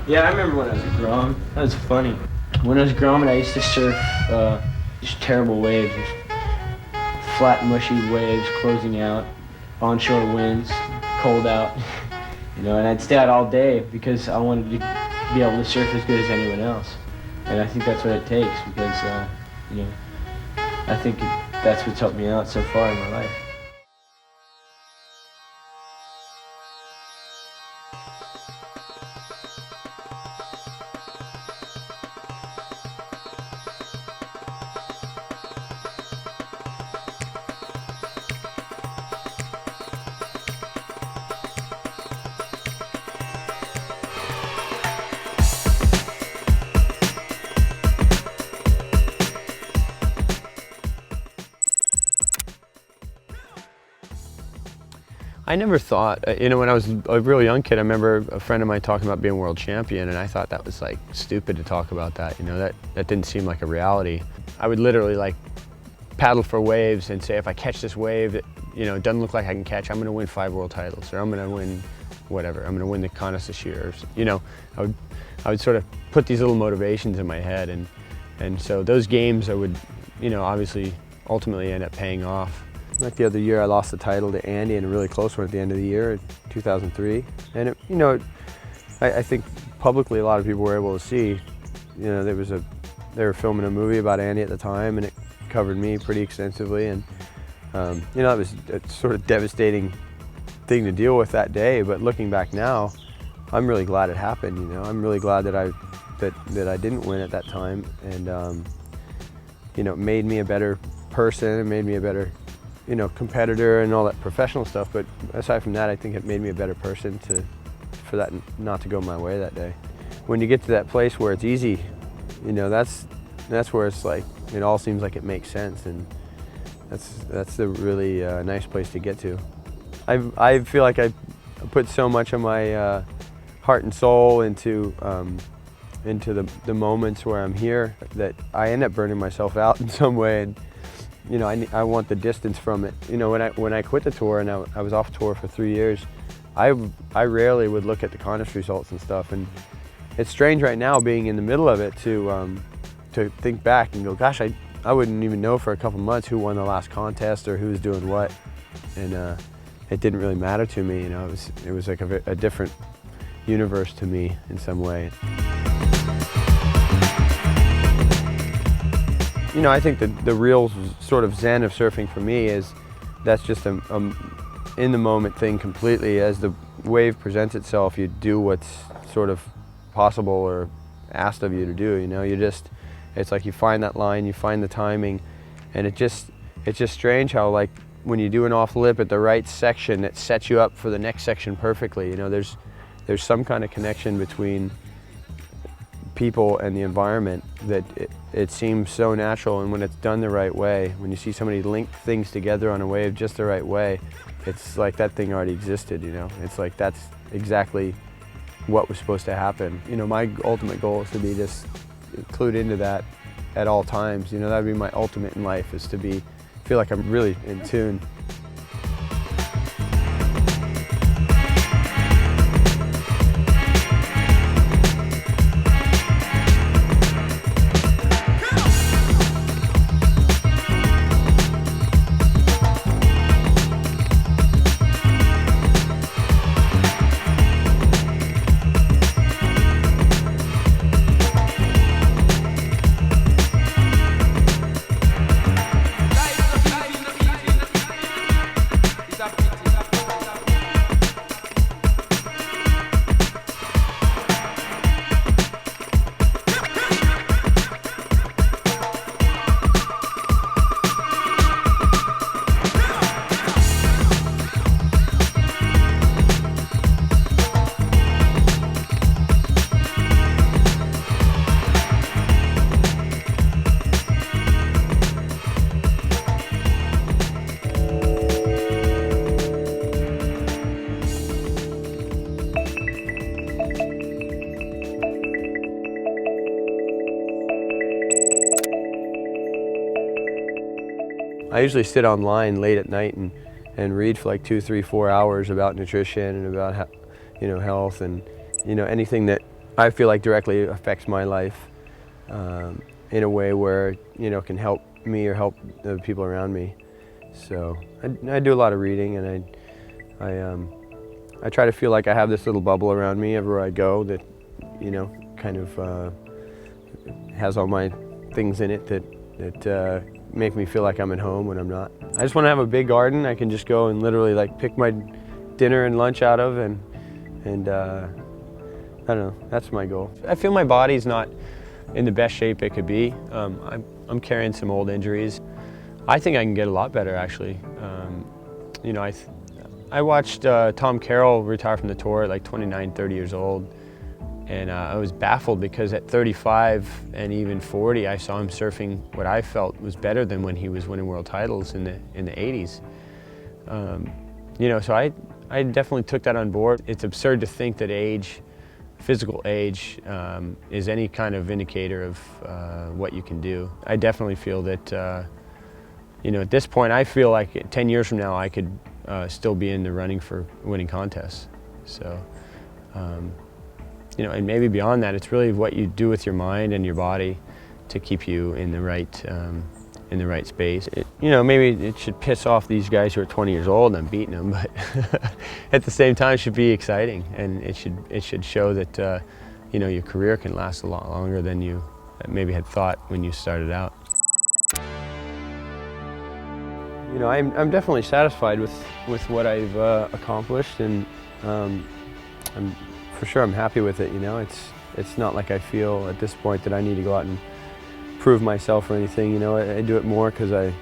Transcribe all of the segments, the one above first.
Yeah, I remember when I was a grom. That was funny. When I was gromming, I used to surf just terrible waves, just flat, mushy waves closing out, onshore winds, cold out, you know. And I'd stay out all day because I wanted to be able to surf as good as anyone else. And I think that's what it takes because, you know, I think that's what's helped me out so far in my life. I never thought, you know, when I was a real young kid, I remember a friend of mine talking about being world champion, and I thought that was like stupid to talk about that, you know, that didn't seem like a reality. I would literally like paddle for waves and say, if I catch this wave that, you know, doesn't look like I can catch, I'm gonna win 5 world titles, or I'm gonna win whatever, I'm gonna win the contest this year, or, you know, I would sort of put these little motivations in my head, and so those games I would, you know, obviously ultimately end up paying off. Like the other year, I lost the title to Andy in a really close one at the end of the year, in 2003. And it, you know, I think publicly a lot of people were able to see, you know, they were filming a movie about Andy at the time, and it covered me pretty extensively. And you know, it was a sort of devastating thing to deal with that day. But looking back now, I'm really glad it happened. You know, I'm really glad that I didn't win at that time, and you know, it made me a better person. It made me a better, you know, competitor and all that professional stuff, but aside from that, I think it made me a better person for that not to go my way that day. When you get to that place where it's easy, you know, that's where it's like, it all seems like it makes sense, and that's a really nice place to get to. I feel like I put so much of my heart and soul into the moments where I'm here that I end up burning myself out in some way. And you know, I want the distance from it. You know, when I quit the tour and I was off tour for 3 years, I rarely would look at the contest results and stuff. And it's strange right now, being in the middle of it, to think back and go, gosh, I wouldn't even know for a couple months who won the last contest or who was doing what, and it didn't really matter to me. You know, it was like a different universe to me in some way. You know, I think the real sort of zen of surfing for me is that's just a in-the-moment thing completely. As the wave presents itself, you do what's sort of possible or asked of you to do. You know, it's like you find that line, you find the timing, and it's just strange how, like, when you do an off lip at the right section, it sets you up for the next section perfectly. You know, there's some kind of connection between people and the environment that it seems so natural, and when it's done the right way, when you see somebody link things together on a wave just the right way, it's like that thing already existed, you know? It's like that's exactly what was supposed to happen. You know, my ultimate goal is to be just clued into that at all times. You know, that would be my ultimate in life, is to feel like I'm really in tune. I usually sit online late at night and read for like 2, 3, 4 hours about nutrition and about health and anything that I feel like directly affects my life in a way where can help me or help the people around me. So I do a lot of reading, and I try to feel like I have this little bubble around me everywhere I go that kind of has all my things in it that make me feel like I'm at home when I'm not. I just want to have a big garden I can just go and literally like pick my dinner and lunch out of, and I don't know, that's my goal. I feel my body's not in the best shape it could be. I'm carrying some old injuries. I think I can get a lot better, actually. I watched Tom Carroll retire from the tour at like 29, 30 years old, and I was baffled because at 35 and even 40, I saw him surfing what I felt was better than when he was winning world titles in the 80s. So I definitely took that on board. It's absurd to think that age, physical age, is any kind of indicator of what you can do. I definitely feel that, at this point, I feel like 10 years from now I could still be in the running for winning contests. So, and maybe beyond that, it's really what you do with your mind and your body to keep you in the right space. Maybe it should piss off these guys who are 20 years old and I'm beating them, but at the same time, it should be exciting, and it should show that your career can last a lot longer than you maybe had thought when you started out. I'm definitely satisfied with what I've accomplished, and I'm happy with it. It's not like I feel at this point that I need to go out and prove myself or anything. I do it more because I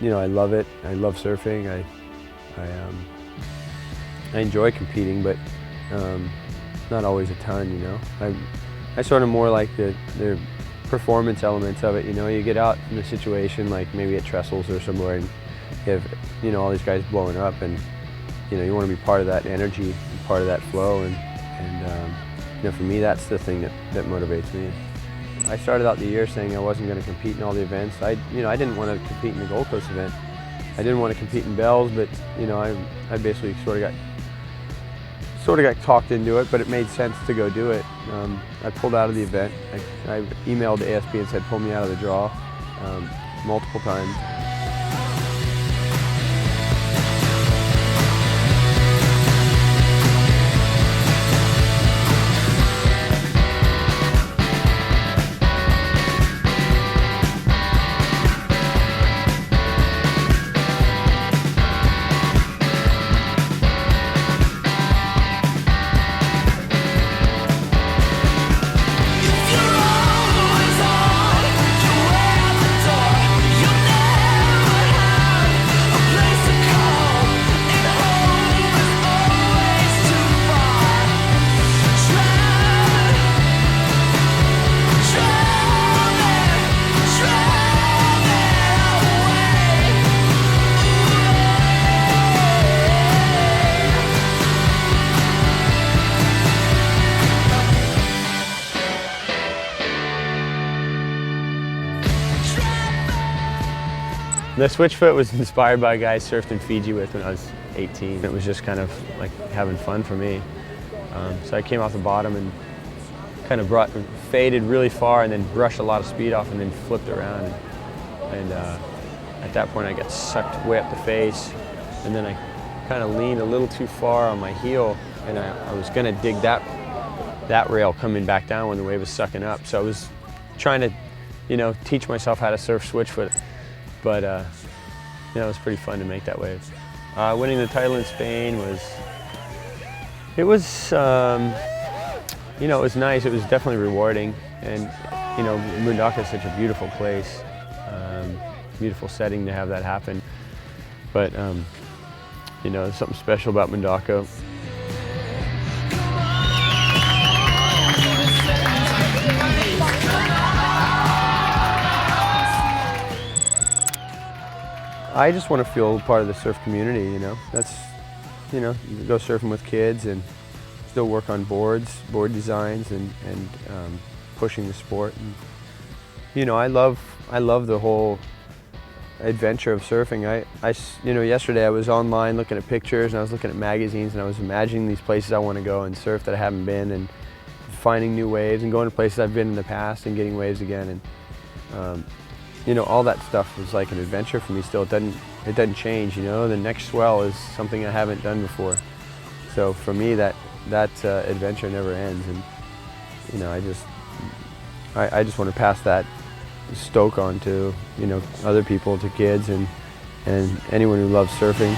love it. I love surfing. I enjoy competing, but not always a ton. I sort of more like the performance elements of it. You get out in a situation like maybe at Trestles or somewhere, and you have all these guys blowing up, and you want to be part of that energy, part of that flow, and for me, that's the thing that motivates me. I started out the year saying I wasn't going to compete in all the events. I didn't want to compete in the Gold Coast event. I didn't want to compete in Bells, but I basically sort of got talked into it, but it made sense to go do it. I pulled out of the event. I emailed ASP and said, pull me out of the draw multiple times. The switch foot was inspired by a guy I surfed in Fiji with when I was 18. It was just kind of like having fun for me. So I came off the bottom and kind of faded really far and then brushed a lot of speed off and then flipped around. And at that point I got sucked way up the face, and then I kind of leaned a little too far on my heel, and I was going to dig that rail coming back down when the wave was sucking up. So I was trying to, teach myself how to surf switch foot. But it was pretty fun to make that wave. Winning the title in Spain was nice. It was definitely rewarding, and Mundaka is such a beautiful place, beautiful setting to have that happen. But there's something special about Mundaka. I just want to feel part of the surf community, That's, go surfing with kids and still work on board designs and pushing the sport. And, I love the whole adventure of surfing. Yesterday I was online looking at pictures and I was looking at magazines and I was imagining these places I want to go and surf that I haven't been, and finding new waves and going to places I've been in the past and getting waves again. And all that stuff was like an adventure for me still. It doesn't change. The next swell is something I haven't done before. So for me, that adventure never ends. And I just want to pass that stoke on to other people, to kids, and anyone who loves surfing.